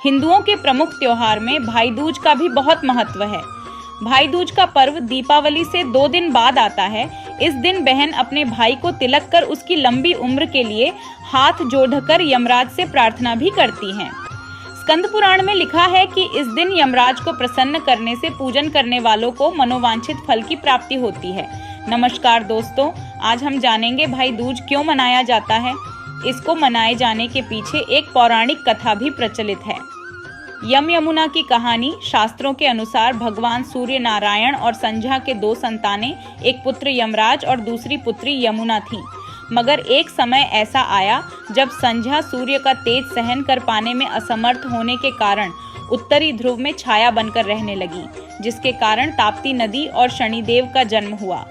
हिंदुओं के प्रमुख त्योहार में भाई दूज का भी बहुत महत्व है। भाई दूज का पर्व दीपावली से 2 दिन बाद आता है। इस दिन बहन अपने भाई को तिलक कर उसकी लंबी उम्र के लिए हाथ जोड़कर यमराज से प्रार्थना भी करती हैं। स्कंद पुराण में लिखा है कि इस दिन यमराज को प्रसन्न करने से पूजन करने वालों को मनोवांछित फल की प्राप्ति होती है। नमस्कार दोस्तों, आज हम जानेंगे भाई दूज क्यों मनाया जाता है। इसको मनाए जाने के पीछे एक पौराणिक कथा भी प्रचलित है। यम यमुना की कहानी। शास्त्रों के अनुसार भगवान सूर्य नारायण और संध्या के 2 संतानें, एक पुत्र यमराज और दूसरी पुत्री यमुना थीं। मगर एक समय ऐसा आया जब संध्या सूर्य का तेज सहन कर पाने में असमर्थ होने के कारण उत्तरी ध्रुव में छाया बनकर रहने लगी, जिसके कारण ताप्ती नदी और शनिदेव का जन्म हुआ।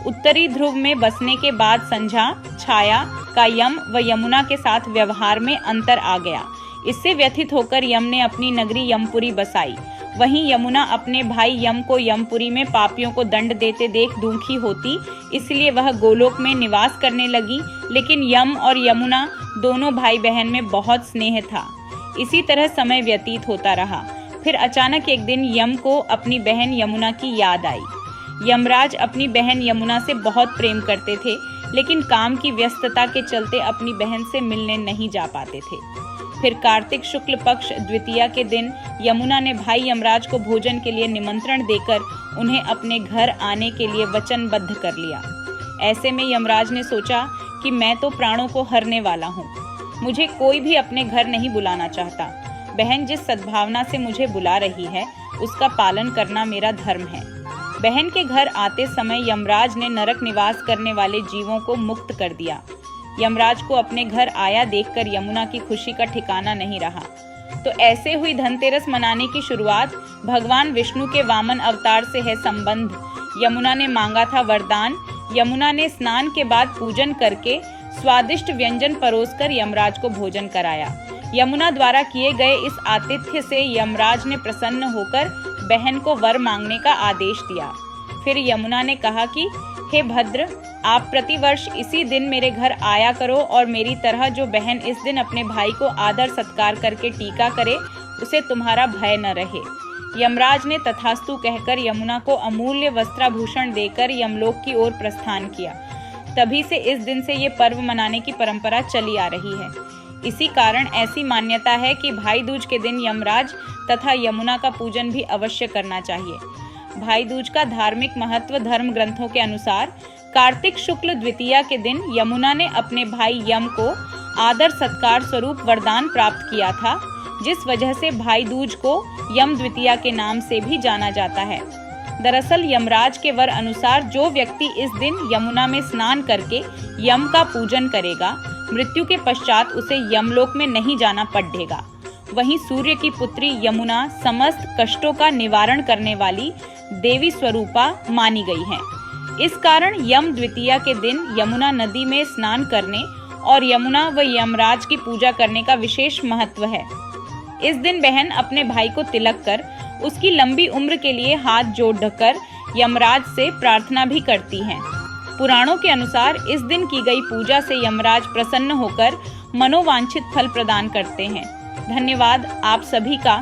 उत्तरी ध्रुव में बसने के बाद संध्या छाया का यम व यमुना के साथ व्यवहार में अंतर आ गया। इससे व्यथित होकर यम ने अपनी नगरी यमपुरी बसाई। वहीं यमुना अपने भाई यम को यमपुरी में पापियों को दंड देते देख दुखी होती, इसलिए वह गोलोक में निवास करने लगी। लेकिन यम और यमुना दोनों भाई बहन में बहुत स्नेह था। इसी तरह समय व्यतीत होता रहा। फिर अचानक एक दिन यम को अपनी बहन यमुना की याद आई। यमराज अपनी बहन यमुना से बहुत प्रेम करते थे, लेकिन काम की व्यस्तता के चलते अपनी बहन से मिलने नहीं जा पाते थे। फिर कार्तिक शुक्ल पक्ष द्वितीया के दिन यमुना ने भाई यमराज को भोजन के लिए निमंत्रण देकर उन्हें अपने घर आने के लिए वचनबद्ध कर लिया। ऐसे में यमराज ने सोचा कि मैं तो प्राणों को हरने वाला हूँ, मुझे कोई भी अपने घर नहीं बुलाना चाहता। बहन जिस सद्भावना से मुझे बुला रही है उसका पालन करना मेरा धर्म है। बहन के घर आते समय यमराज ने नरक निवास करने वाले जीवों को मुक्त कर दिया। यमराज को अपने घर आया देखकर यमुना की खुशी का ठिकाना नहीं रहा। तो ऐसे हुई धनतेरस मनाने की शुरुआत। भगवान विष्णु के वामन अवतार से है संबंध। यमुना ने मांगा था वरदान। यमुना ने स्नान के बाद पूजन करके स्वादिष्ट व्यंजन परोसकर यमराज को भोजन कराया। यमुना द्वारा किए गए इस आतिथ्य से यमराज ने प्रसन्न होकर बहन को वर मांगने का आदेश दिया। फिर यमुना ने कहा कि हे भद्र, आप प्रतिवर्ष इसी दिन मेरे घर आया करो और मेरी तरह जो बहन इस दिन अपने भाई को आदर सत्कार करके टीका करे, उसे तुम्हारा भय न रहे। यमराज ने तथास्तु कहकर यमुना को अमूल्य वस्त्राभूषण देकर यमलोक की ओर प्रस्थान किया। तभी से इस दिन से ये पर्व मनाने की परंपरा चली आ रही है। इसी कारण ऐसी मान्यता है कि भाई दूज के दिन यमराज तथा यमुना का पूजन भी अवश्य करना चाहिए। भाई दूज का धार्मिक महत्व धर्म ग्रंथों के अनुसार कार्तिक शुक्ल द्वितीया के दिन यमुना ने अपने भाई यम को आदर सत्कार स्वरूप वरदान प्राप्त किया था, जिस वजह से भाई दूज को यम द्वितीया के नाम से भी जाना जाता है। दरअसल यमराज के वर अनुसार जो व्यक्ति इस दिन यमुना में स्नान करके यम का पूजन करेगा, मृत्यु के पश्चात उसे यमलोक में नहीं जाना पड़ेगा। वहीं सूर्य की पुत्री यमुना समस्त कष्टों का निवारण करने वाली देवी स्वरूपा मानी गई हैं। इस कारण यम द्वितीया के दिन यमुना नदी में स्नान करने और यमुना व यमराज की पूजा करने का विशेष महत्व है। इस दिन बहन अपने भाई को तिलक कर उसकी लंबी उम्र के लिए हाथ जोड़कर यमराज से प्रार्थना भी करती हैं। पुराणों के अनुसार इस दिन की गई पूजा से यमराज प्रसन्न होकर मनोवांछित फल प्रदान करते हैं। धन्यवाद आप सभी का।